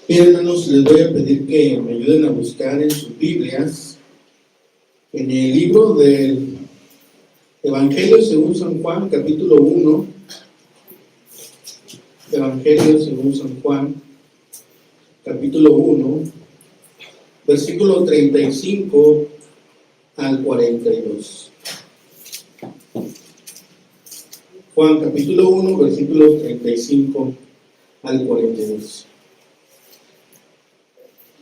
Bien, hermanos, les voy a pedir que me ayuden a buscar en sus Biblias, en el libro del Evangelio según San Juan, capítulo 1. Evangelio según San Juan, capítulo 1, versículo 35 al 42. Juan, capítulo 1, versículos 35 al 42.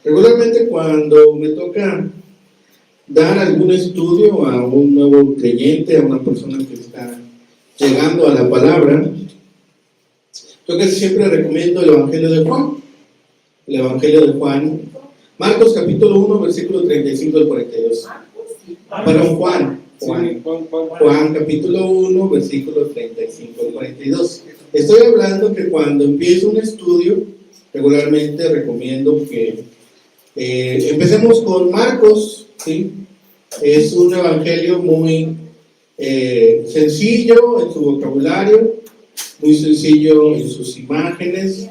Regularmente cuando me toca dar algún estudio a un nuevo creyente, a una persona que está llegando a la palabra, yo casi siempre recomiendo el Evangelio de Juan. El Evangelio de Juan, Marcos capítulo 1, versículo 35 al 42. Perdón, Juan capítulo 1, versículo 35 al 42. Estoy hablando que cuando empiezo un estudio, regularmente recomiendo que empecemos con Marcos, ¿sí? Es un evangelio muy sencillo en su vocabulario, muy sencillo en sus imágenes,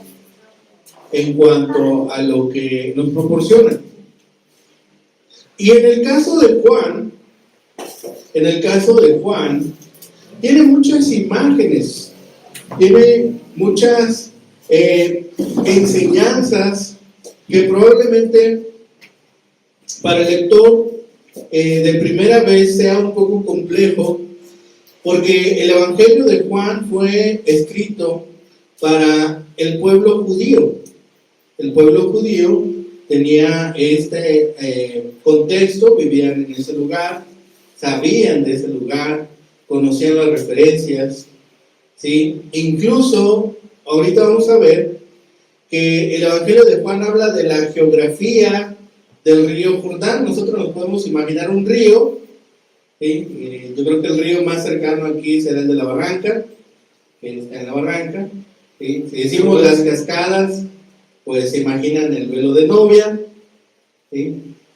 en cuanto a lo que nos proporciona. Y en el caso de Juan, tiene muchas imágenes, tiene muchas enseñanzas que probablemente para el lector de primera vez sea un poco complejo, porque el Evangelio de Juan fue escrito para el pueblo judío. El pueblo judío tenía este contexto, vivían en ese lugar, sabían de ese lugar, conocían las referencias, ¿sí? Incluso, ahorita vamos a ver que el Evangelio de Juan habla de la geografía del río Jordán. Nosotros nos podemos imaginar un río, ¿sí? Yo creo que el río más cercano aquí será el de la Barranca, que está en la Barranca, ¿sí? Si decimos las cascadas, pues se imaginan el velo de novia, ¿sí?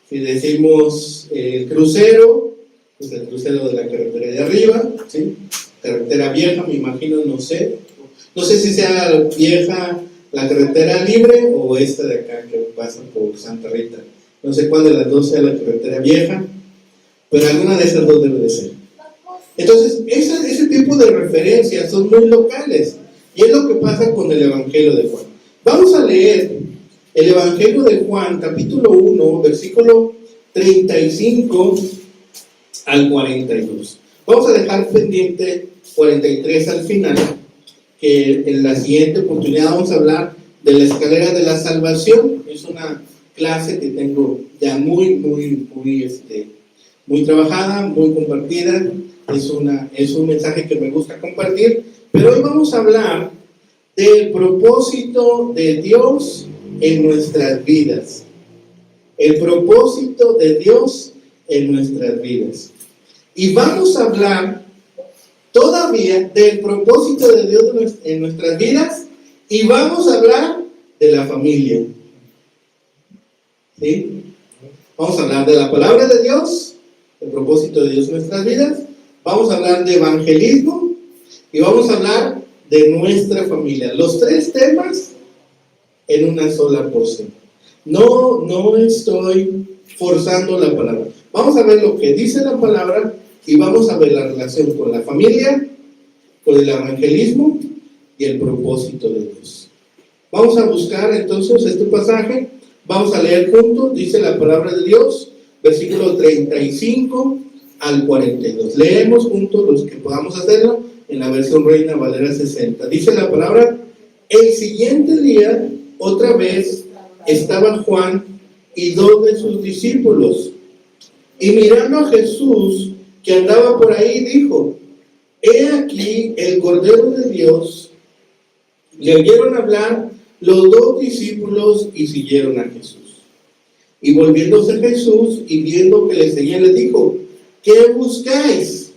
Si decimos el crucero, pues el crucero de la carretera de arriba, ¿sí? Carretera vieja, me imagino, no sé si sea vieja la carretera libre o esta de acá que pasa por Santa Rita. No sé cuál de las dos sea la carretera vieja, pero alguna de esas dos debe de ser. Entonces, ese tipo de referencias son muy locales, y es lo que pasa con el Evangelio de Juan. Vamos a leer el Evangelio de Juan, capítulo 1, versículo 35 al 42. Vamos a dejar pendiente 43 al final, que en la siguiente oportunidad vamos a hablar de la escalera de la salvación. Es una clase que tengo ya muy trabajada, muy compartida. Es un mensaje que me gusta compartir, pero hoy vamos a hablar del propósito de Dios en nuestras vidas. El propósito de Dios en nuestras vidas. Y vamos a hablar todavía del propósito de Dios en nuestras vidas, y vamos a hablar de la familia, ¿sí? Vamos a hablar de la palabra de Dios, el propósito de Dios en nuestras vidas, vamos a hablar de evangelismo y vamos a hablar de nuestra familia. Los tres temas en una sola porción. No estoy forzando la palabra. Vamos a ver lo que dice la palabra y vamos a ver la relación con la familia, con el evangelismo y el propósito de Dios. Vamos a buscar entonces este pasaje, vamos a leer juntos, dice la palabra de Dios, versículo 35 al 42. Leemos juntos los que podamos hacerlo en la versión Reina Valera 60. Dice la palabra: el siguiente día, otra vez, estaba Juan y 2 de sus discípulos, y mirando a Jesús que andaba por ahí, dijo: he aquí el Cordero de Dios. Le oyeron hablar los 2 discípulos y siguieron a Jesús. Y volviéndose Jesús y viendo que le seguían, les dijo: ¿qué buscáis?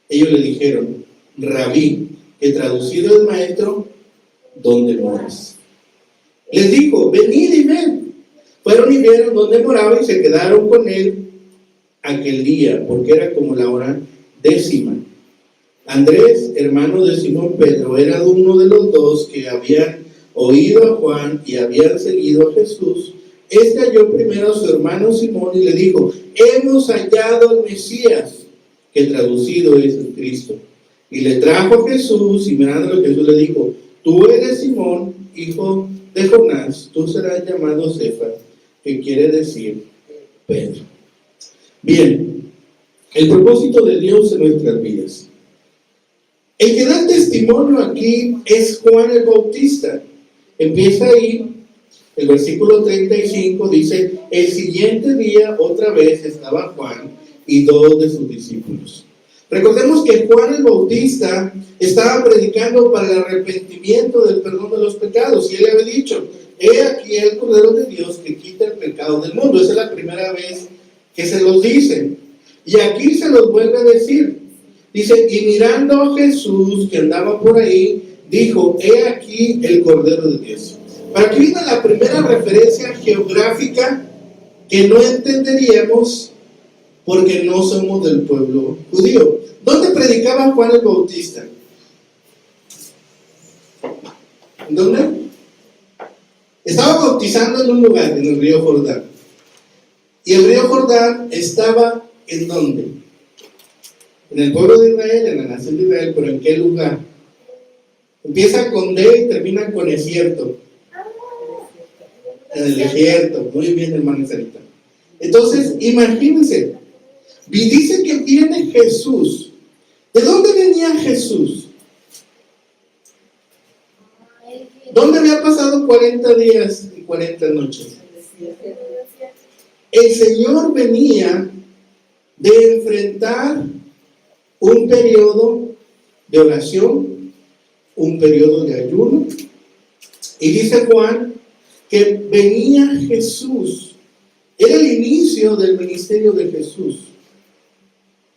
Ellos le dijeron: Rabí, que traducido es maestro, ¿dónde moras? Les dijo: venid y ven. Fueron y vieron dónde moraba y se quedaron con él aquel día, porque era como la hora 10. Andrés, hermano de Simón Pedro, era uno de los 2 que habían oído a Juan y habían seguido a Jesús, este halló primero a su hermano Simón y le dijo: hemos hallado al Mesías, que traducido es el Cristo. Y le trajo a Jesús, y mirándolo Jesús le dijo: tú eres Simón, hijo de Jonás, tú serás llamado Cefas, que quiere decir Pedro. Bien, el propósito de Dios en nuestras vidas. El que da testimonio aquí es Juan el Bautista. Empieza ahí, el versículo 35 dice: el siguiente día otra vez estaba Juan y dos de sus discípulos. Recordemos que Juan el Bautista estaba predicando para el arrepentimiento del perdón de los pecados, y él había dicho: he aquí el Cordero de Dios que quita el pecado del mundo. Esa es la primera vez que se los dice, y aquí se los vuelve a decir. Dice: y mirando a Jesús que andaba por ahí, dijo: he aquí el Cordero de Dios. Para que viene la primera referencia geográfica que no entenderíamos porque no somos del pueblo judío. ¿Dónde predicaba Juan el Bautista? ¿Dónde? Estaba bautizando en un lugar, en el río Jordán. Y el río Jordán estaba ¿en dónde? En el pueblo de Israel, en la nación de Israel, pero ¿en qué lugar? Empieza con D y termina con desierto. En el desierto. Muy bien, hermana Sarita. Entonces, imagínense. Y dice que viene Jesús. ¿De dónde venía Jesús? ¿Dónde había pasado 40 días y 40 noches? El Señor venía de enfrentar un periodo de oración, un periodo de ayuno, y dice Juan que venía Jesús. Era el inicio del ministerio de Jesús.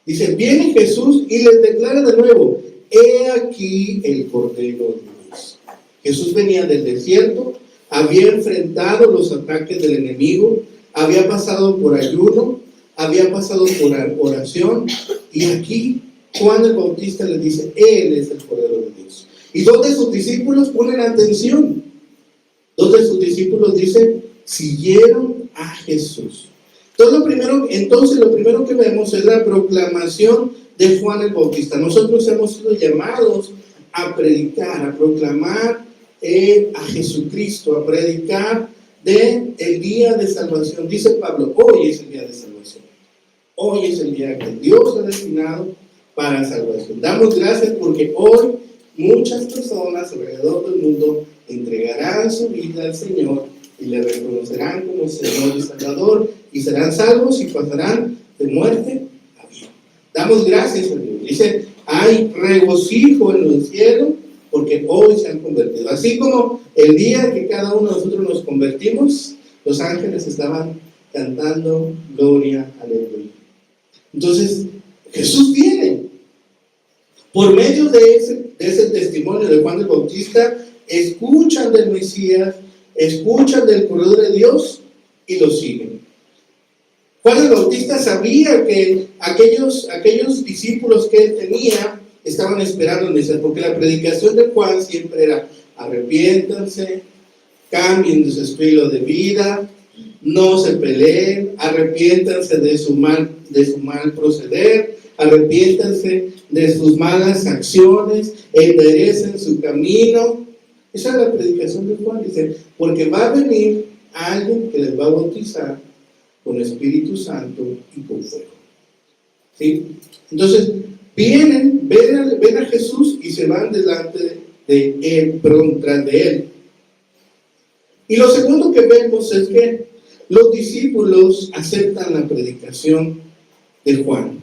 Dice: viene Jesús y les declara de nuevo: he aquí el Cordero de Dios. Jesús venía del desierto, había enfrentado los ataques del enemigo, había pasado por ayuno, había pasado por oración, y aquí Juan el Bautista le dice: él es el Cordero de Dios. Y dos de sus discípulos ponen atención. Dos de sus discípulos dicen: siguieron a Jesús. Entonces lo primero que vemos es la proclamación de Juan el Bautista. Nosotros hemos sido llamados a predicar, a proclamar a Jesucristo, a predicar el día de salvación. Dice Pablo: hoy es el día de salvación. Hoy es el día que Dios ha destinado para salvación. Damos gracias porque hoy muchas personas alrededor del mundo entregarán su vida al Señor y le reconocerán como Señor y Salvador, y serán salvos y pasarán de muerte a vida. Damos gracias a Dios. Dice: hay regocijo en el cielo porque hoy se han convertido. Así como el día que cada uno de nosotros nos convertimos, los ángeles estaban cantando gloria, aleluya. Entonces, Jesús viene. Por medio de ese testimonio de Juan el Bautista, escuchan del Mesías, escuchan del Cordero de Dios y lo siguen. Juan el Bautista sabía que aquellos discípulos que él tenía estaban esperando en eso, porque la predicación de Juan siempre era: arrepiéntanse, cambien su estilo de vida, no se peleen, arrepiéntanse de su mal proceder, arrepiéntanse de sus malas acciones, enderecen su camino. Esa es la predicación de Juan. Dice: porque va a venir alguien que les va a bautizar con Espíritu Santo y con fuego. ¿Sí? Entonces, ven a Jesús y se van delante de él, tras de él. Y lo segundo que vemos es que los discípulos aceptan la predicación de Juan.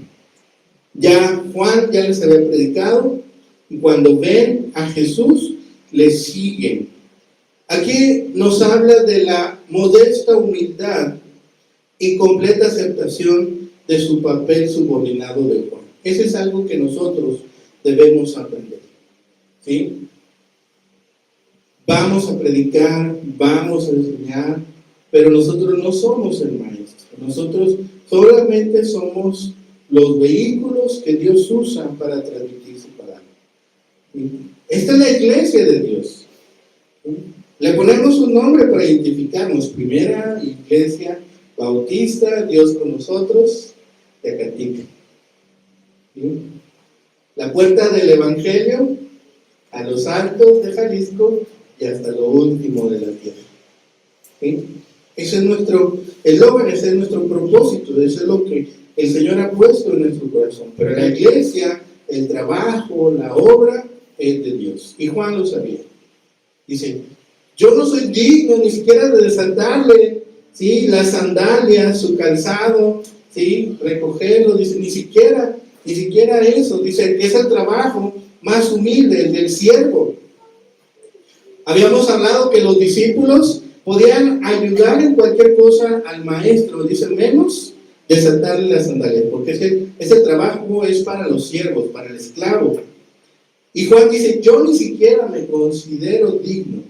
Juan ya les había predicado, y cuando ven a Jesús, les siguen. Aquí nos habla de la modesta humildad y completa aceptación de su papel subordinado de Juan. Ese es algo que nosotros debemos aprender. ¿Sí? Vamos a predicar, vamos a enseñar, pero nosotros no somos el maestro. Nosotros solamente somos los vehículos que Dios usa para transmitir su palabra. ¿Sí? Esta es la iglesia de Dios. ¿Sí? Le ponemos un nombre para identificarnos. Primera Iglesia Bautista, Dios con nosotros, Tecatica. ¿Sí? La puerta del Evangelio a los altos de Jalisco y hasta lo último de la tierra. ¿Sí? Ese es nuestro eslogan, ese es nuestro propósito, eso es lo que el Señor ha puesto en nuestro corazón. Pero la iglesia, el trabajo, la obra es de Dios. Y Juan lo sabía. Dice, yo no soy digno ni siquiera de desatarle, ¿sí?, las sandalias, su calzado, ¿sí?, recogerlo. Dice, ni siquiera eso. Dice, es el trabajo más humilde, el del siervo. Habíamos hablado que los discípulos podían ayudar en cualquier cosa al maestro, dice, menos desatarle las sandalias, porque ese trabajo es para los siervos, para el esclavo. Y Juan dice, yo ni siquiera me considero digno.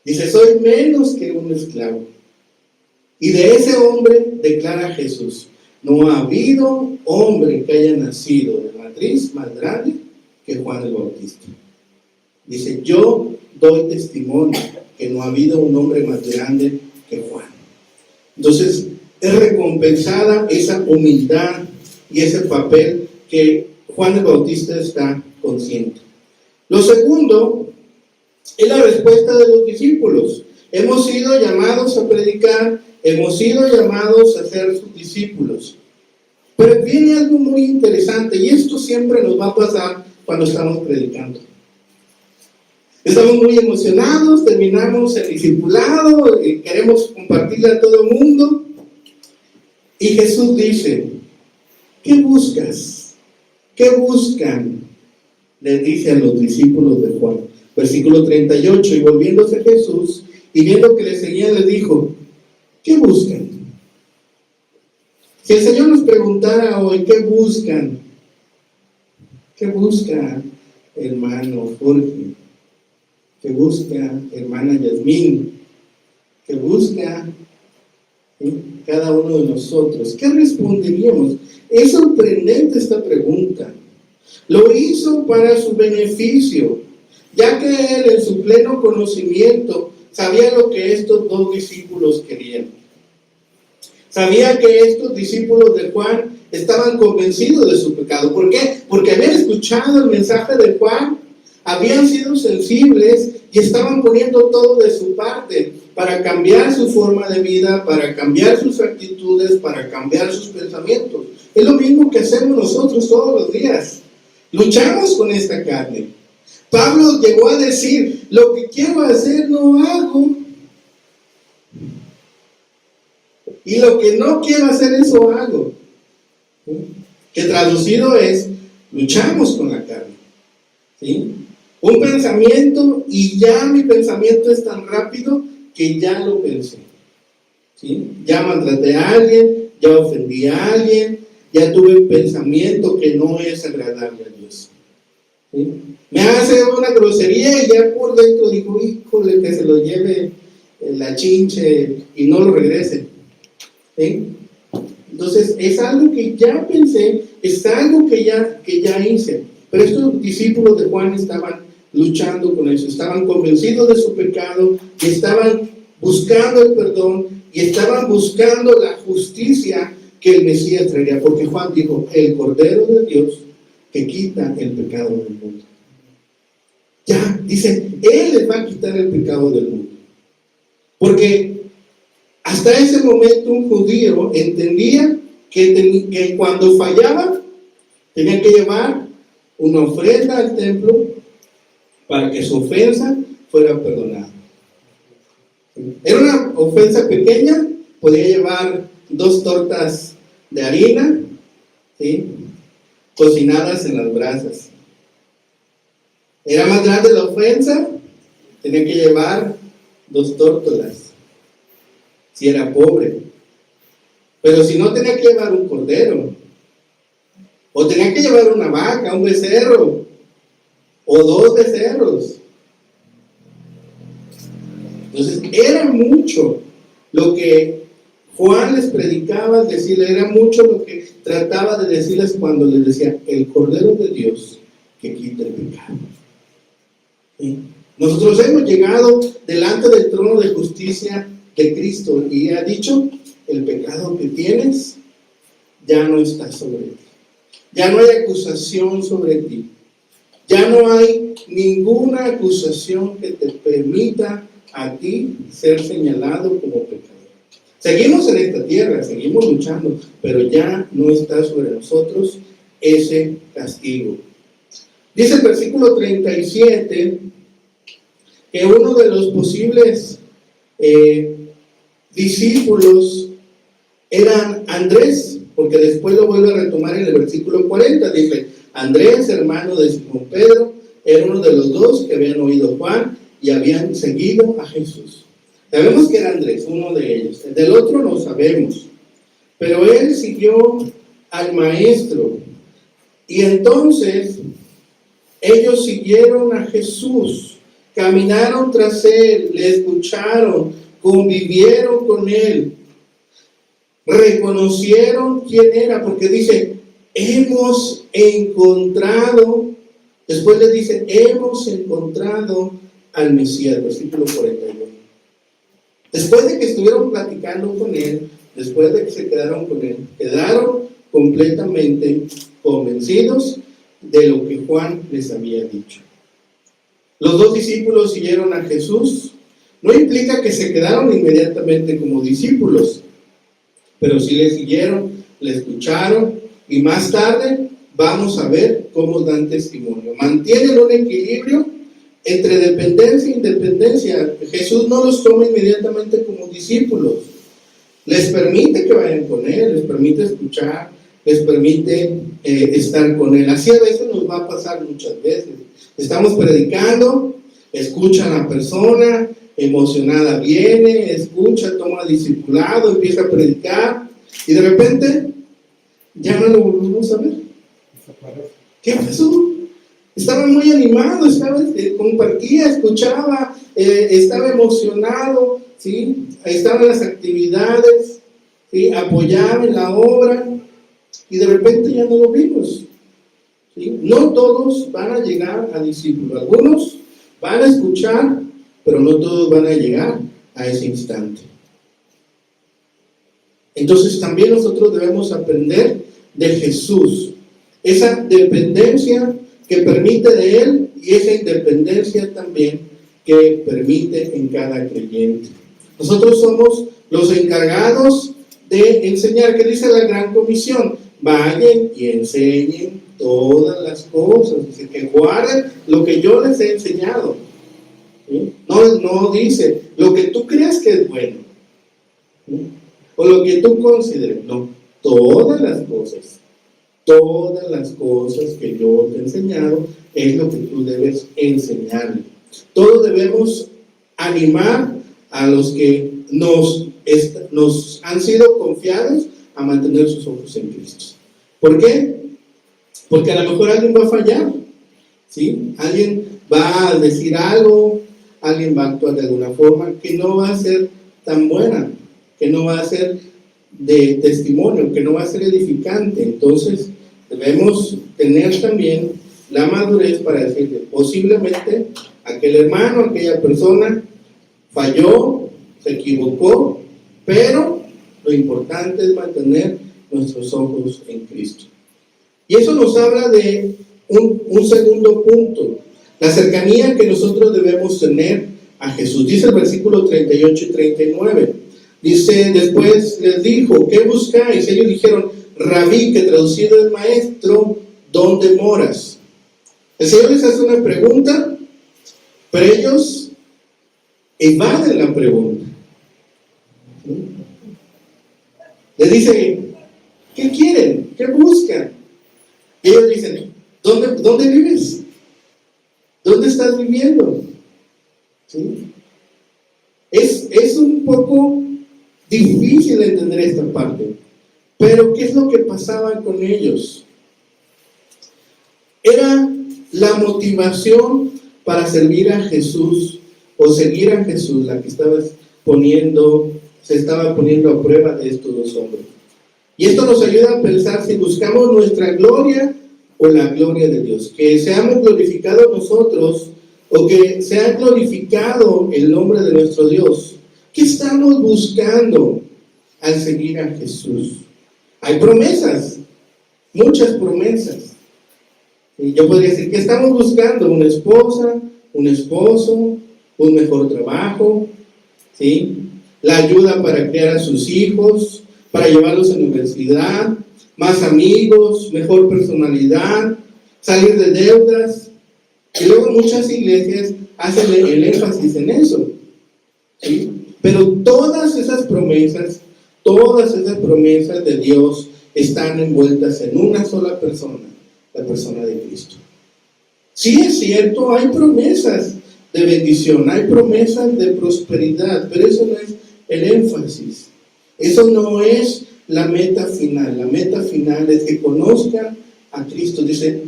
Dice, soy menos que un esclavo. Y de ese hombre declara Jesús, no ha habido hombre que haya nacido de matriz más grande que Juan el Bautista. Dice, yo doy testimonio que no ha habido un hombre más grande que Juan. Entonces, es recompensada esa humildad y ese papel que Juan el Bautista está consciente. Lo segundo es la respuesta de los discípulos. Hemos sido llamados a predicar, hemos sido llamados a ser sus discípulos. Pero viene algo muy interesante, y esto siempre nos va a pasar cuando estamos predicando. Estamos muy emocionados, terminamos el discipulado, queremos compartirle a todo el mundo. Y Jesús dice, ¿qué buscas? ¿Qué buscan? Les dice a los discípulos de Juan. Versículo 38, y volviéndose Jesús, y viendo que le seguían, les dijo, ¿qué buscan? Si el Señor nos preguntara hoy, ¿qué buscan? ¿Qué busca, hermano Jorge? ¿Qué busca, hermana Yasmín? ¿Qué busca cada uno de nosotros? ¿Qué responderíamos? Es sorprendente esta pregunta. Lo hizo para su beneficio, ya que él en su pleno conocimiento sabía lo que estos dos discípulos querían. Sabía que estos discípulos de Juan estaban convencidos de su pecado. ¿Por qué? Porque habían escuchado el mensaje de Juan, habían sido sensibles y estaban poniendo todo de su parte para cambiar su forma de vida, para cambiar sus actitudes, para cambiar sus pensamientos. Es lo mismo que hacemos nosotros todos los días. Luchamos con esta carne. Pablo llegó a decir, lo que quiero hacer no hago, y lo que no quiero hacer eso hago. Que traducido es, luchamos con la carne. ¿Sí? Un pensamiento, y ya mi pensamiento es tan rápido que ya lo pensé. ¿Sí? Ya maltraté a alguien, ya ofendí a alguien, ya tuve un pensamiento que no es agradable a Dios. ¿Sí? Me hace una grosería y ya por dentro digo, híjole, que se lo lleve la chinche y no lo regrese. ¿Sí? Entonces es algo que ya pensé, es algo que ya hice. Pero estos discípulos de Juan estaban luchando con eso, estaban convencidos de su pecado, y estaban buscando el perdón, y estaban buscando la justicia que el Mesías traería, porque Juan dijo, el Cordero de Dios que quita el pecado del mundo. Ya, dice, Él les va a quitar el pecado del mundo. Porque hasta ese momento un judío entendía que cuando fallaba, tenía que llevar una ofrenda al templo para que su ofensa fuera perdonada. Era una ofensa pequeña, podía llevar 2 tortas de harina, ¿sí?, cocinadas en las brasas. Era más grande la ofensa, tenía que llevar 2 tórtolas, si era pobre. Pero si no, tenía que llevar un cordero, o tenía que llevar una vaca, un becerro, o 2 becerros. Entonces era mucho lo que Juan les predicaba al decirle, era mucho lo que trataba de decirles cuando les decía, el Cordero de Dios que quita el pecado. ¿Sí? Nosotros hemos llegado delante del trono de justicia de Cristo y ha dicho, el pecado que tienes ya no está sobre ti. Ya no hay acusación sobre ti. Ya no hay ninguna acusación que te permita a ti ser señalado como pecador. Seguimos en esta tierra, seguimos luchando, pero ya no está sobre nosotros ese castigo. Dice el versículo 37 que uno de los posibles discípulos era Andrés, porque después lo vuelve a retomar en el versículo 40, dice, Andrés, hermano de Simón Pedro, era uno de los dos que habían oído Juan y habían seguido a Jesús. Sabemos que era Andrés, uno de ellos. Del otro no sabemos, pero él siguió al maestro. Y entonces ellos siguieron a Jesús, caminaron tras él, le escucharon, convivieron con él, reconocieron quién era, porque dice, hemos encontrado, después le dice, hemos encontrado al Mesías, versículo 41. Después de que estuvieron platicando con él, después de que se quedaron con él, quedaron completamente convencidos de lo que Juan les había dicho. Los dos discípulos siguieron a Jesús. No implica que se quedaron inmediatamente como discípulos, pero sí le siguieron, le escucharon y más tarde vamos a ver cómo dan testimonio. Mantienen un equilibrio entre dependencia e independencia. Jesús no los toma inmediatamente como discípulos. Les permite que vayan con él, les permite escuchar, les permite estar con él. Así a veces nos va a pasar muchas veces. Estamos predicando, escucha a la persona, emocionada viene, escucha, toma discipulado, empieza a predicar y de repente ya no lo volvemos a ver. ¿Qué pasó? Estaba muy animado, compartía, escuchaba, estaba emocionado, ¿sí? Estaba en las actividades, ¿sí? Apoyaba en la obra y de repente ya no lo vimos, ¿sí? No todos van a llegar a discípulos, algunos van a escuchar, pero no todos van a llegar a ese instante. Entonces también nosotros debemos aprender de Jesús, esa dependencia que permite de Él y esa independencia también que permite en cada creyente. Nosotros somos los encargados de enseñar, que dice la Gran Comisión, vayan y enseñen todas las cosas, dice que guarden lo que yo les he enseñado. ¿Sí? No dice lo que tú creas que es bueno, ¿sí? O lo que tú consideres, no, todas las cosas que yo te he enseñado es lo que tú debes enseñarle. Todos debemos animar a los que nos han sido confiados a mantener sus ojos en Cristo. ¿Por qué? Porque a lo mejor alguien va a fallar, ¿sí? Alguien va a decir algo, alguien va a actuar de alguna forma que no va a ser tan buena, que no va a ser de testimonio, que no va a ser edificante. Entonces debemos tener también la madurez para decirle, posiblemente aquel hermano, aquella persona falló, se equivocó, pero lo importante es mantener nuestros ojos en Cristo. Y eso nos habla de un segundo punto, la cercanía que nosotros debemos tener a Jesús. Dice el versículo 38 y 39. Dice, después les dijo, ¿qué buscáis? Ellos dijeron, Rabí, que traducido es maestro, ¿dónde moras? El Señor les hace una pregunta, pero ellos evaden la pregunta. Les dice, ¿qué quieren? ¿Qué buscan? Y ellos dicen, ¿dónde vives? ¿Dónde estás viviendo? ¿Sí? Es un poco difícil entender esta parte, pero ¿qué es lo que pasaba con ellos? Era la motivación para servir a Jesús o seguir a Jesús la que se estaba poniendo a prueba de estos dos hombres. Y esto nos ayuda a pensar si buscamos nuestra gloria o la gloria de Dios. Que seamos glorificados nosotros o que se ha glorificado el nombre de nuestro Dios. ¿Qué estamos buscando al seguir a Jesús? Hay promesas, muchas promesas. Y yo podría decir, ¿qué estamos buscando? Una esposa, un esposo, un mejor trabajo, ¿sí? La ayuda para criar a sus hijos, para llevarlos a la universidad, más amigos, mejor personalidad, salir de deudas. Y luego muchas iglesias hacen el énfasis en eso, ¿sí? Pero todas esas promesas de Dios están envueltas en una sola persona, la persona de Cristo. Sí es cierto, hay promesas de bendición, hay promesas de prosperidad, pero eso no es el énfasis. Eso no es la meta final. La meta final es que conozcan a Cristo. Dice,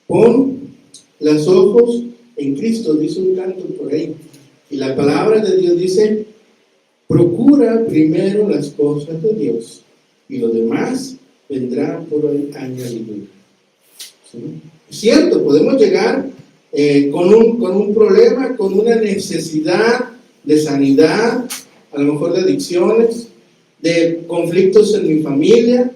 pon los ojos en Cristo, dice un canto por ahí. Y la palabra de Dios dice, procura primero las cosas de Dios y lo demás vendrá por añadidura. ¿Sí? Es cierto, podemos llegar con un problema, con una necesidad de sanidad, a lo mejor de adicciones, de conflictos en mi familia,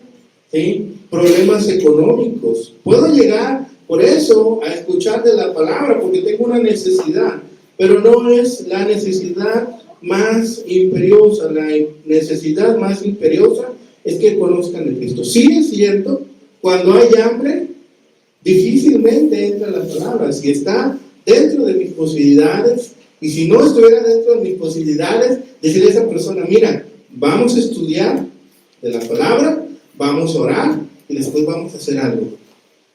¿sí? Problemas económicos. Puedo llegar por eso a escuchar de la palabra porque tengo una necesidad, pero no es la necesidad más imperiosa. La necesidad más imperiosa es que conozcan a Cristo. Sí es cierto, cuando hay hambre, difícilmente entra la palabra. Si está dentro de mis posibilidades, y si no estuviera dentro de mis posibilidades, decirle a esa persona, mira, vamos a estudiar de la palabra, vamos a orar y después vamos a hacer algo.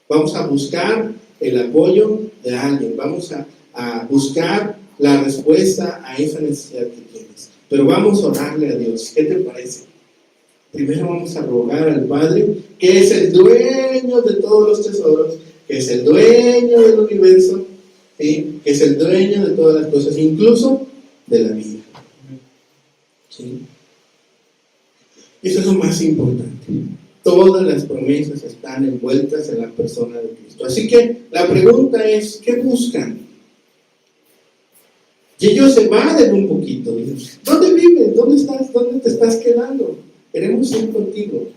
Vamos a buscar el apoyo de alguien, vamos a buscar la respuesta a esa necesidad que tienes. Pero vamos a orarle a Dios. ¿Qué te parece? Primero vamos a rogar al Padre, que es el dueño de todos los tesoros, que es el dueño del universo, ¿sí? Que es el dueño de todas las cosas, incluso de la vida. ¿Sí? Y eso es lo más importante. Todas las promesas están envueltas en la persona de Cristo. Así que la pregunta es, ¿qué buscan? Y ellos se evaden un poquito. Dicen, ¿dónde vives? ¿Dónde estás? ¿Dónde te estás quedando? Queremos ir contigo.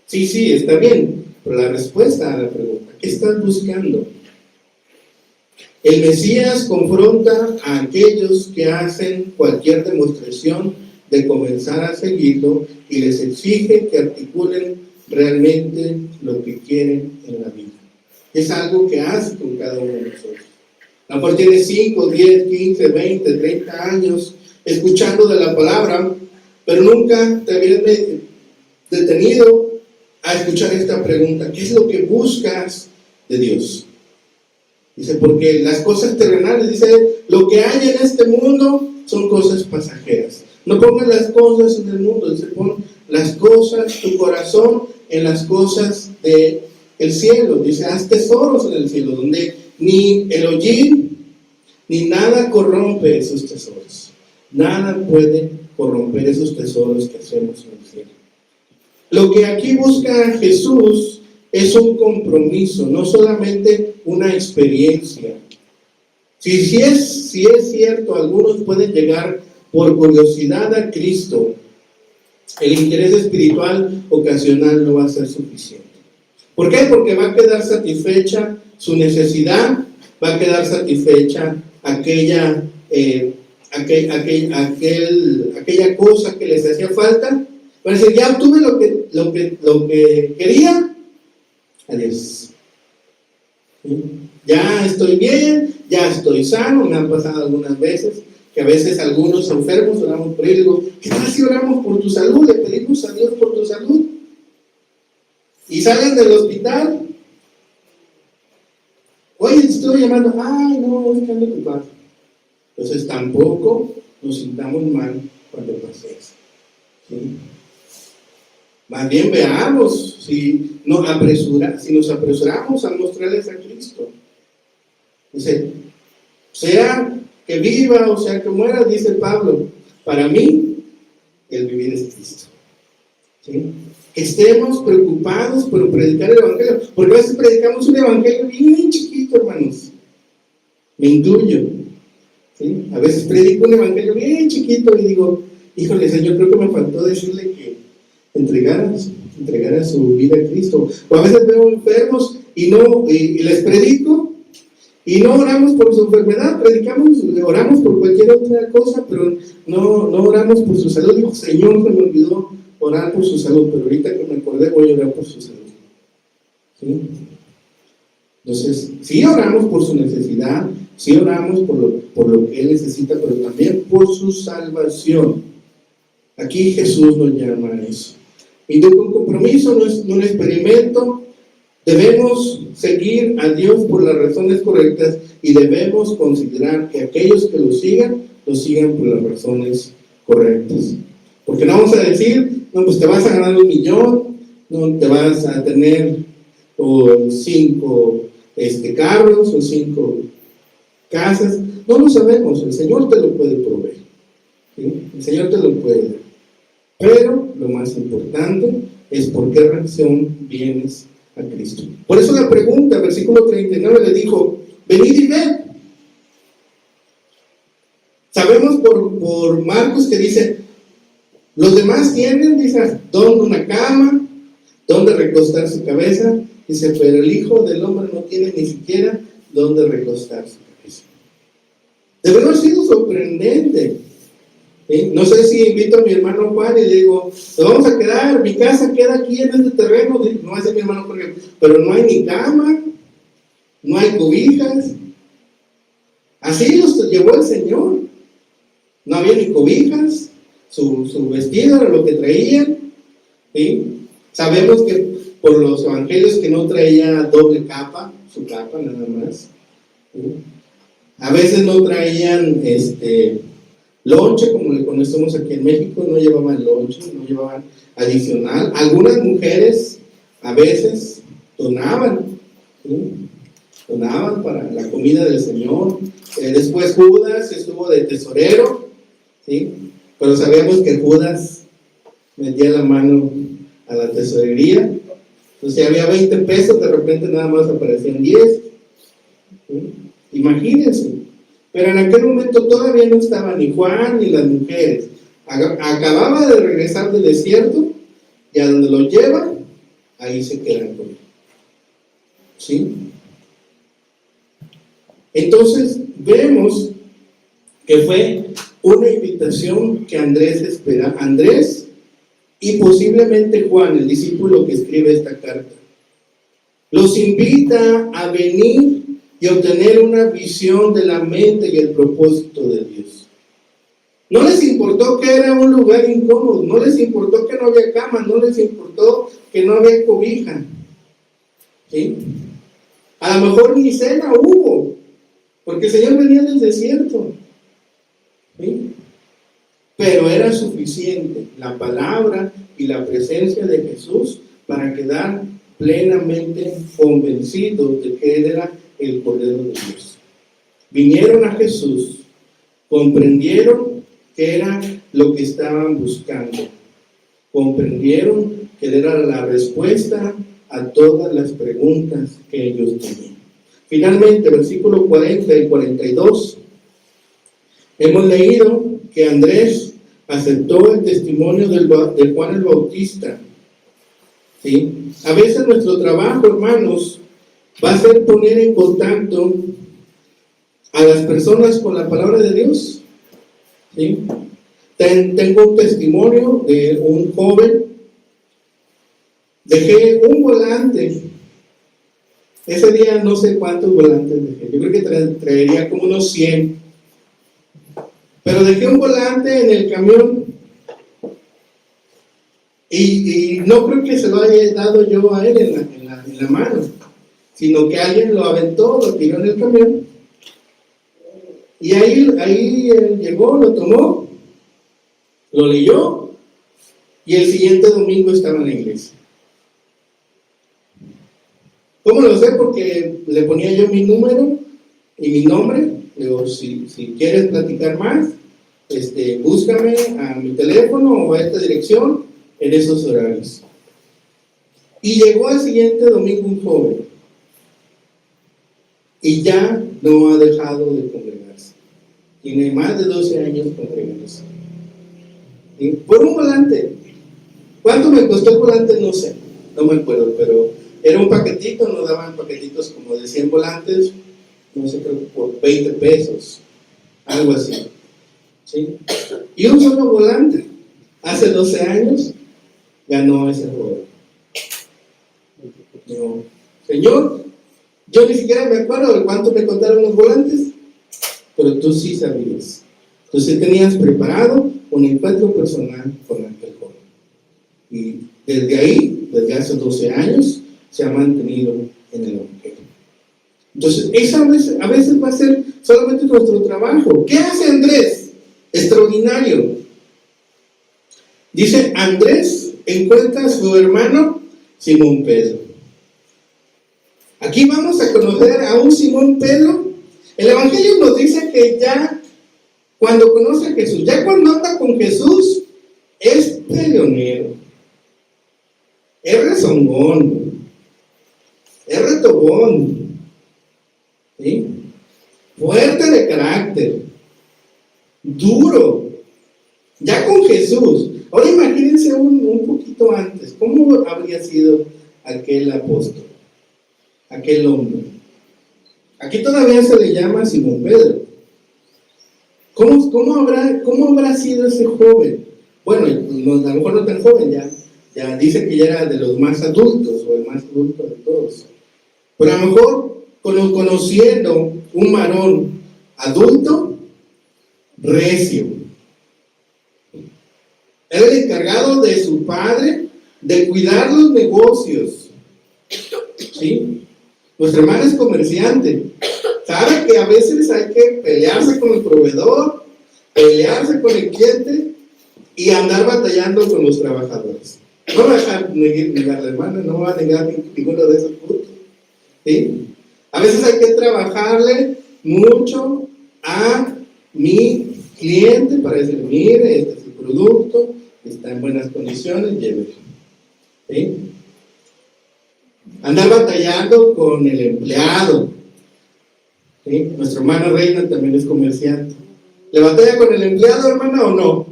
Sí, está bien. Pero la respuesta a la pregunta, ¿qué estás buscando? El Mesías confronta a aquellos que hacen cualquier demostración de comenzar a seguirlo y les exige que articulen realmente lo que quieren en la vida. Es algo que hace con cada uno de nosotros. A lo mejor tienes 5, 10, 15, 20, 30 años escuchando de la palabra, pero nunca te habías detenido a escuchar esta pregunta: ¿qué es lo que buscas de Dios? Dice, porque las cosas terrenales, dice, lo que hay en este mundo son cosas pasajeras. No pongas las cosas en el mundo, dice, pon las cosas, tu corazón en las cosas del cielo. Dice, haz tesoros en el cielo, donde ni el hollín ni nada corrompe esos tesoros. Nada puede corromper esos tesoros que hacemos en el cielo. Lo que aquí busca Jesús es un compromiso, no solamente una experiencia. Si es cierto, algunos pueden llegar por curiosidad a Cristo, el interés espiritual ocasional no va a ser suficiente. ¿Por qué? Porque va a quedar satisfecha su necesidad, va a quedar satisfecha aquella cosa que les hacía falta. Van a decir, ya obtuve lo que quería, adiós. Ya estoy bien, ya estoy sano. Me han pasado algunas veces que a veces algunos enfermos oramos por ellos. Digo, ¿qué tal si oramos por tu salud? Le pedimos a Dios por tu salud. Y salen del hospital. Oye, te estoy llamando. Ay, no, es que ando ocupado. Entonces tampoco nos sintamos mal cuando pase eso. ¿Sí? Más bien veamos si nos apresuramos a mostrarles a Cristo. Dice, sea que viva o sea que muera, dice Pablo, para mí el vivir es Cristo. ¿Sí? Que estemos preocupados por predicar el Evangelio, porque a veces predicamos un Evangelio bien chiquito, hermanos. Me incluyo. ¿sí? A veces predico un evangelio bien chiquito y digo, híjole, Señor, creo que me faltó decirle que entregara su vida a Cristo. O a veces veo enfermos y les predico y no oramos por su enfermedad, oramos por cualquier otra cosa, pero no oramos por su salud. Digo, Señor, se me olvidó orar por su salud, pero ahorita que me acordé voy a orar por su salud. ¿Sí? Entonces, sí oramos por su necesidad, sí oramos por lo que él necesita, pero también por su salvación. Aquí Jesús nos llama a eso. Y de un compromiso, no es un experimento. Debemos seguir a Dios por las razones correctas y debemos considerar que aquellos que lo sigan por las razones correctas. Porque no vamos a decir, no, pues te vas a ganar 1 millón, no te vas a tener 5 carros o 5 casas. No lo sabemos, el Señor te lo puede proveer, ¿sí? El Señor te lo puede dar. Pero lo más importante es por qué razón vienes a Cristo. Por eso la pregunta, versículo 39 le dijo, venid y ved. Sabemos por Marcos que dice, los demás tienen, dice, donde una cama, donde recostar su cabeza, dice, pero el Hijo del Hombre no tiene ni siquiera donde recostar su cabeza. Debe haber sido sorprendente. ¿Sí? No sé si invito a mi hermano Juan y le digo, nos vamos a quedar, mi casa queda aquí en este terreno, no es de mi hermano Jorge, pero no hay ni cama, no hay cobijas. Así los llevó el Señor. No había ni cobijas, su vestido era lo que traían. ¿Sí? Sabemos que por los evangelios que no traía doble capa, su capa nada más. ¿Sí? A veces no traían lonche, como le conocemos aquí en México, no llevaban lonche, no llevaban adicional. Algunas mujeres a veces donaban, ¿sí? Donaban para la comida del Señor. Después Judas estuvo de tesorero, ¿sí? Pero sabemos que Judas metía la mano a la tesorería. Entonces, si había 20 pesos, de repente nada más aparecían 10. ¿Sí? Imagínense. Pero en aquel momento todavía no estaban ni Juan ni las mujeres. Acababa de regresar del desierto y a donde lo llevan, ahí se quedan con él. ¿Sí? Entonces vemos que fue una invitación que Andrés espera. Andrés y posiblemente Juan, el discípulo que escribe esta carta, los invita a venir y obtener una visión de la mente y el propósito de Dios. No les importó que era un lugar incómodo, no les importó que no había cama, no les importó que no había cobija. ¿Sí? A lo mejor ni cena hubo, porque el Señor venía del desierto. ¿Sí? Pero era suficiente la palabra y la presencia de Jesús para quedar plenamente convencidos de que Él era el Cordero de Dios. Vinieron a Jesús, comprendieron que era lo que estaban buscando, comprendieron que Él era la respuesta a todas las preguntas que ellos tenían. Finalmente, versículo 40 y 42, hemos leído que Andrés aceptó el testimonio de Juan el Bautista. ¿Sí? A veces nuestro trabajo, hermanos, va a ser poner en contacto a las personas con la palabra de Dios. ¿Sí? Tengo un testimonio de un joven. Dejé un volante. Ese día no sé cuántos volantes dejé. Yo creo que traería como unos 100. Pero dejé un volante en el camión. Y no creo que se lo haya dado yo a él en la mano, sino que alguien lo aventó, lo tiró en el camión. Y ahí él llegó, lo tomó, lo leyó, y el siguiente domingo estaba en la iglesia. ¿Cómo lo sé? Porque le ponía yo mi número y mi nombre. Le digo, si quieres platicar más, búscame a mi teléfono o a esta dirección en esos horarios. Y llegó al siguiente domingo un joven y ya no ha dejado de congregarse. Tiene más de 12 años congregándose. ¿Sí? Por un volante. ¿Cuánto me costó el volante? No sé, no me acuerdo, pero era un paquetito, nos daban paquetitos como de 100 volantes, no sé, creo que por 20 pesos, algo así. ¿Sí? Y un solo volante, hace 12 años, ganó ese juego. Digo, Señor, yo ni siquiera me acuerdo de cuánto me contaron los volantes, pero tú sí sabías. Tú sí tenías preparado un encuentro personal con aquel joven. Y desde ahí, desde hace 12 años, se ha mantenido en el evangelio. Entonces, esa a veces va a ser solamente nuestro trabajo. ¿Qué hace Andrés? Extraordinario. Dice, Andrés encuentra a su hermano Simón Pedro. Aquí vamos a conocer a un Simón Pedro. El evangelio nos dice que ya cuando conoce a Jesús, ya cuando anda con Jesús, es peleonero, es rezongón, es retobón, ¿sí? Fuerte de carácter, duro, ya con Jesús. Ahora imagínense un poquito antes, ¿cómo habría sido aquel apóstol, aquel hombre? Aquí todavía se le llama Simón Pedro. ¿Cómo habrá sido ese joven? Bueno, a lo mejor no tan joven, ya dice que ya era de los más adultos, o el más adulto de todos. Pero a lo mejor conociendo un varón adulto, recio. Era el encargado de su padre de cuidar los negocios. ¿Sí? Nuestra hermana es comerciante. Sabe que a veces hay que pelearse con el proveedor, pelearse con el cliente y andar batallando con los trabajadores. No va a dejar negar la hermana, no va a negar ninguno de esos puntos. ¿Sí? A veces hay que trabajarle mucho a mi cliente para decirle, mire, este es el producto, está en buenas condiciones, llévelo. ¿Sí? Andar batallando con el empleado. ¿Sí? Nuestra hermana Reina también es comerciante. ¿Le batalla con el empleado, hermana, o no?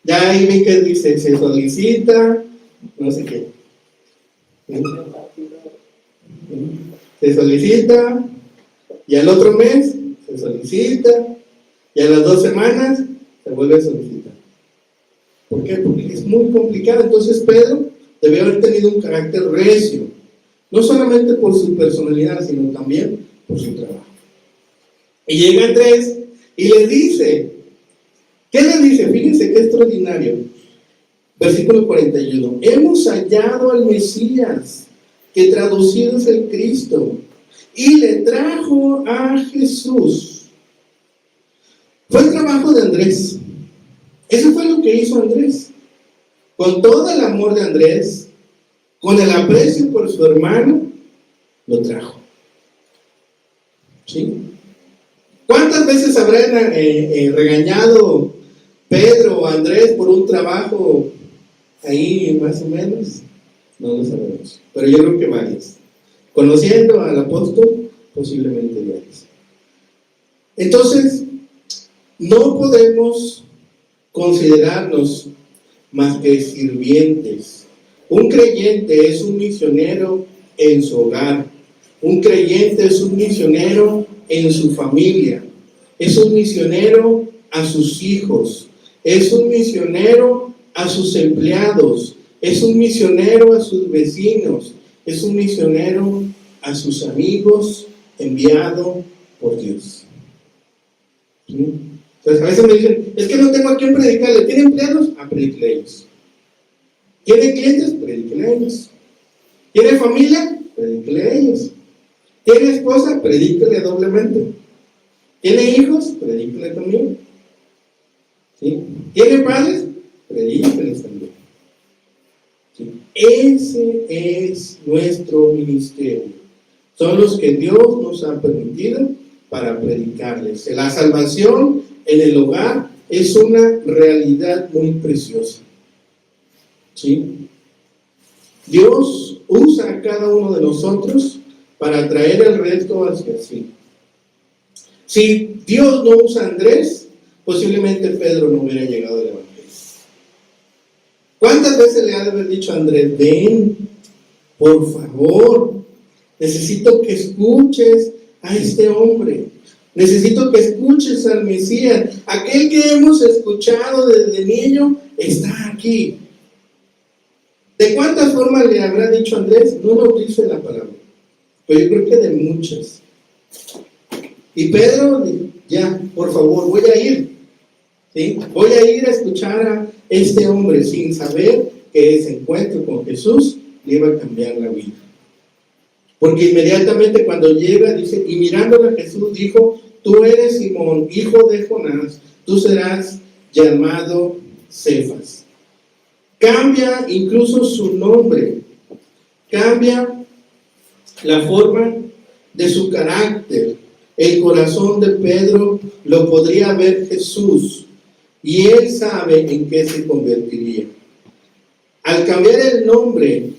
Ya ahí vi que dice, se solicita, no sé qué. ¿Sí? Se solicita, y al otro mes se solicita, y a las 2 semanas se vuelve a solicitar. ¿Por qué? Porque es muy complicado. Entonces Pedro debe haber tenido un carácter recio, no solamente por su personalidad, sino también por su trabajo. Y llega Andrés y le dice, ¿qué le dice? Fíjense qué extraordinario. Versículo 41. Hemos hallado al Mesías, que traducido es el Cristo, y le trajo a Jesús. Fue el trabajo de Andrés. Eso fue lo que hizo Andrés. Con todo el amor de Andrés, con el aprecio por su hermano, lo trajo. ¿Sí? ¿Cuántas veces habrán regañado Pedro o Andrés por un trabajo ahí más o menos? No lo sabemos, pero yo creo que varias. Conociendo al apóstol, posiblemente varias. Entonces, no podemos considerarnos más que sirvientes. Un creyente es un misionero en su hogar. Un creyente es un misionero en su familia. Es un misionero a sus hijos. Es un misionero a sus empleados. Es un misionero a sus vecinos. Es un misionero a sus amigos enviado por Dios. ¿Sí? Entonces a veces me dicen, es que no tengo a quién predicarle. ¿Tiene empleados? Predíquele a ellos. ¿Tiene clientes? Predíquele a ellos. ¿Tiene familia? Predíquele a ellos. ¿Tiene esposa? Predíquele doblemente. ¿Tiene hijos? Predíquele también. ¿Sí? ¿Tiene padres? Predíqueles también. ¿Sí? Ese es nuestro ministerio. Son los que Dios nos ha permitido para predicarles. La salvación en el hogar es una realidad muy preciosa. ¿Sí? Dios usa a cada uno de nosotros para traer el resto hacia sí. Si Dios no usa a Andrés, posiblemente Pedro no hubiera llegado al Evangelio. ¿Cuántas veces le ha de haber dicho a Andrés, ven, por favor, necesito que escuches a este hombre, necesito que escuches al Mesías, aquel que hemos escuchado desde niño está aquí? ¿De cuántas formas le habrá dicho Andrés? No lo dice la palabra, pero yo creo que de muchas. Y Pedro, ya, por favor, voy a ir, ¿sí? Voy a ir a escuchar a este hombre sin saber que ese encuentro con Jesús le iba a cambiar la vida. Porque inmediatamente cuando llega, dice, y mirándole a Jesús dijo, tú eres Simón, hijo de Jonás, tú serás llamado Cefas. Cambia incluso su nombre, cambia la forma de su carácter. El corazón de Pedro lo podría ver Jesús y él sabe en qué se convertiría. Al cambiar el nombre,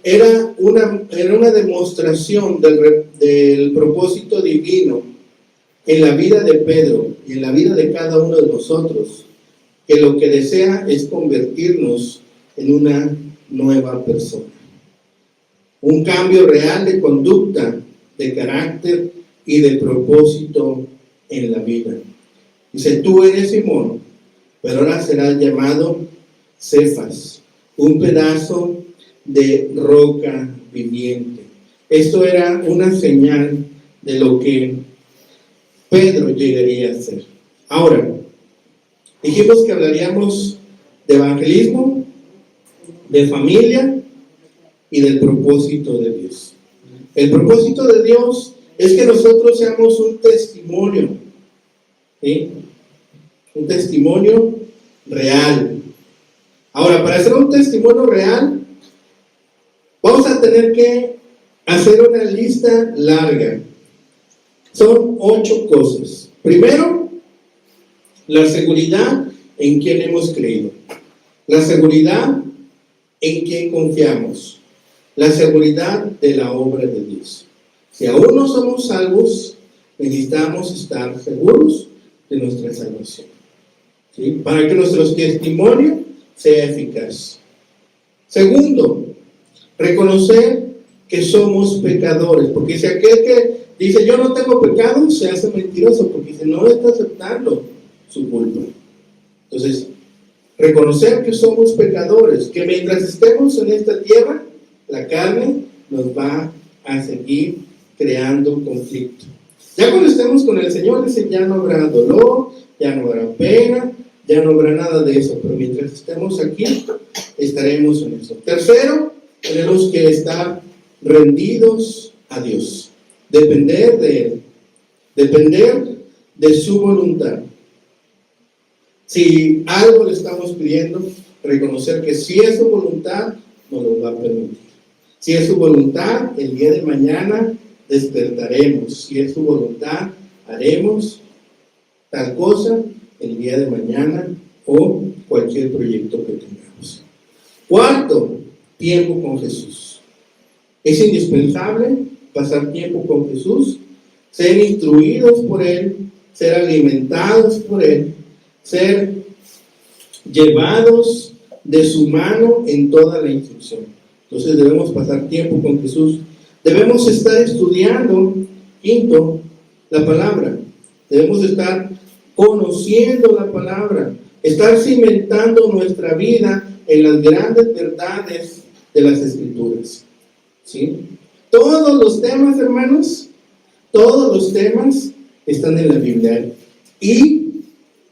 era una demostración del propósito divino en la vida de Pedro y en la vida de cada uno de nosotros, que lo que desea es convertirnos en una nueva persona. Un cambio real de conducta, de carácter y de propósito en la vida. Dice, tú eres Simón, pero ahora serás llamado Cefas, un pedazo de roca viviente. Esto era una señal de lo que Pedro llegaría a ser. Ahora, dijimos que hablaríamos de evangelismo, de familia y del propósito de Dios. El propósito de Dios es que nosotros seamos un testimonio, ¿sí? Un testimonio real. Ahora, para hacer un testimonio real, vamos a tener que hacer una lista larga. Son 8 cosas. Primero, la seguridad en quien hemos creído. La seguridad en quien confiamos. La seguridad de la obra de Dios. Si aún no somos salvos, necesitamos estar seguros de nuestra salvación, ¿sí? Para que nuestro testimonio sea eficaz. Segundo, reconocer que somos pecadores, porque si aquel que dice yo no tengo pecado, se hace mentiroso, porque dice no está aceptando su culpa. Entonces, reconocer que somos pecadores, que mientras estemos en esta tierra, la carne nos va a seguir creando conflicto. Ya cuando estemos con el Señor, dice, ya no habrá dolor, ya no habrá pena, ya no habrá nada de eso, pero mientras estemos aquí, estaremos en eso. Tercero, tenemos que estar rendidos a Dios, depender de Él, depender de su voluntad. Si algo le estamos pidiendo, reconocer que si es su voluntad, nos lo va a permitir. Si es su voluntad, el día de mañana despertaremos. Si es su voluntad, haremos tal cosa el día de mañana o cualquier proyecto que tengamos. Cuarto, tiempo con Jesús. Es indispensable pasar tiempo con Jesús, ser instruidos por Él, ser alimentados por Él, ser llevados de su mano en toda la instrucción. Entonces debemos pasar tiempo con Jesús. Debemos estar estudiando, quinto, la palabra. Debemos estar conociendo la palabra, estar cimentando nuestra vida en las grandes verdades de las Escrituras, ¿sí? Todos los temas, hermanos, todos los temas están en la Biblia y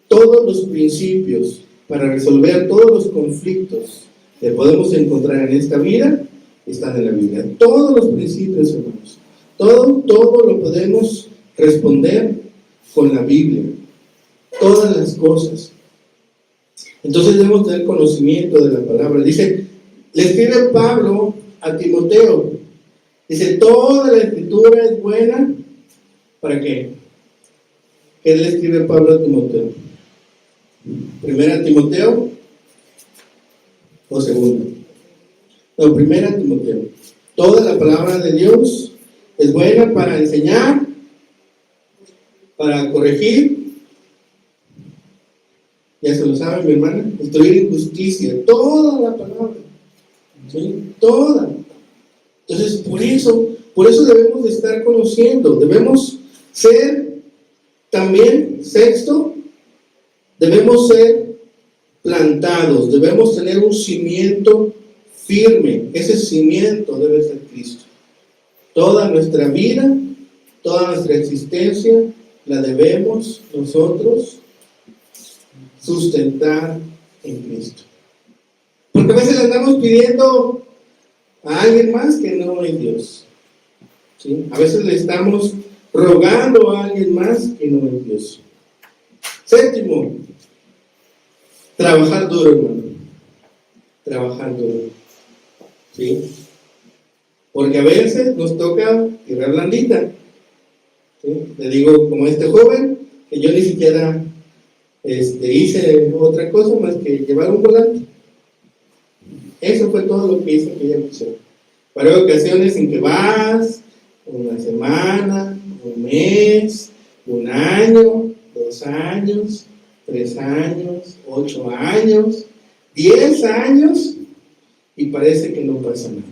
todos los principios para resolver todos los conflictos que podemos encontrar en esta vida están en la Biblia. Todos los principios, hermanos, todo lo podemos responder con la Biblia, todas las cosas. Entonces debemos tener conocimiento de la palabra. Dice, le escribe Pablo a Timoteo, dice, toda la Escritura es buena, ¿para qué? ¿Qué le escribe Pablo a Timoteo? ¿Primera Timoteo o segunda? No, primera Timoteo. Toda la palabra de Dios es buena para enseñar, para corregir, ya se lo sabe mi hermana, instruir en justicia, toda la palabra, ¿sí? Toda. Entonces, por eso debemos de estar conociendo, debemos ser también, sexto, debemos ser plantados, debemos tener un cimiento firme, ese cimiento debe ser Cristo. Toda nuestra vida, toda nuestra existencia, la debemos nosotros sustentar en Cristo. Porque a veces le andamos pidiendo a alguien más que no es Dios, ¿sí? A veces le estamos rogando a alguien más que no es Dios. Séptimo, trabajar duro, hermano. Trabajar duro, ¿sí? Porque a veces nos toca tierra blandita, ¿sí? Le digo, como este joven, que yo ni siquiera hice otra cosa más que llevar un volante. Eso fue todo lo que hice aquella ocasión. Para ocasiones en que vas una semana, un mes, un año, 2 años, 3 años, 8 años, 10 años, y parece que no pasa nada.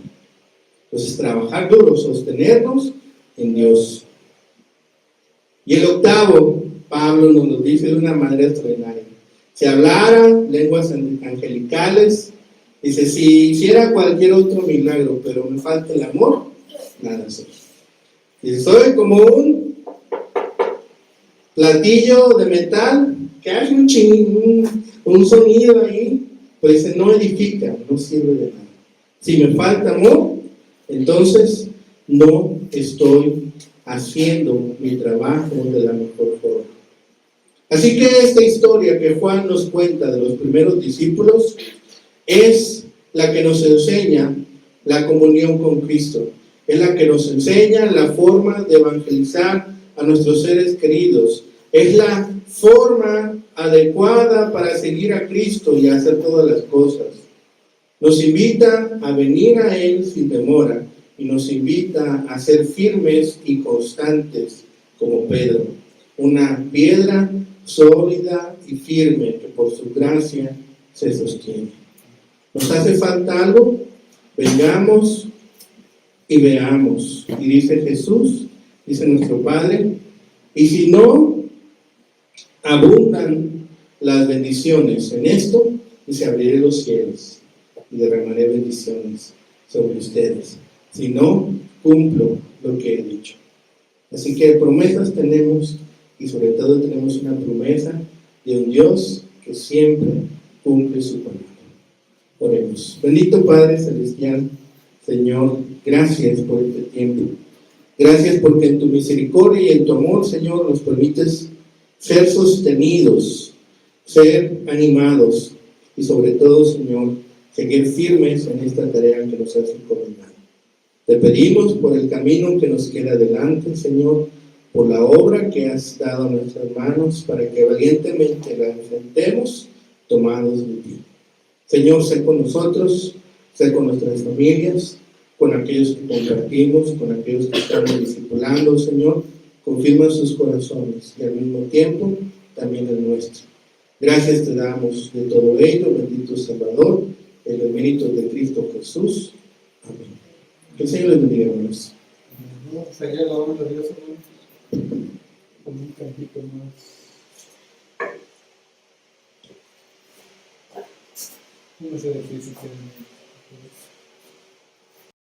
Entonces, trabajar duro, sostenernos en Dios. Y el octavo, Pablo nos lo dice de una manera extraordinaria. Si hablara lenguas angelicales, dice, si hiciera cualquier otro milagro, pero me falta el amor, nada soy. Dice, soy como un platillo de metal que hace un sonido ahí, pues no edifica, no sirve de nada. Si me falta amor, entonces no estoy haciendo mi trabajo de la mejor forma. Así que esta historia que Juan nos cuenta de los primeros discípulos es la que nos enseña la comunión con Cristo. Es la que nos enseña la forma de evangelizar a nuestros seres queridos. Es la forma adecuada para seguir a Cristo y hacer todas las cosas. Nos invita a venir a Él sin demora y nos invita a ser firmes y constantes como Pedro. Una piedra sólida y firme que por su gracia se sostiene. ¿Nos hace falta algo? Vengamos y veamos. Y dice Jesús, dice nuestro Padre, y si no abundan las bendiciones en esto, dice, abriré los cielos y derramaré bendiciones sobre ustedes. Si no, cumplo lo que he dicho. Así que promesas tenemos, y sobre todo tenemos una promesa de un Dios que siempre cumple su palabra. Oremos. Bendito Padre Celestial, Señor, gracias por este tiempo. Gracias porque en tu misericordia y en tu amor, Señor, nos permites ser sostenidos, ser animados y sobre todo, Señor, seguir firmes en esta tarea que nos has encomendado. Te pedimos por el camino que nos queda adelante, Señor, por la obra que has dado a nuestras manos para que valientemente la enfrentemos tomados de ti. Señor, sé con nosotros, sé con nuestras familias, con aquellos que compartimos, con aquellos que estamos discipulando, Señor. Confirma sus corazones y al mismo tiempo también el nuestro. Gracias te damos de todo ello, bendito Salvador, en los méritos de Cristo Jesús. Amén. Que el Señor les bendiga, hermanos. Sería la obra de Dios, hermano. Con un cantito más. No sé de qué se quiere.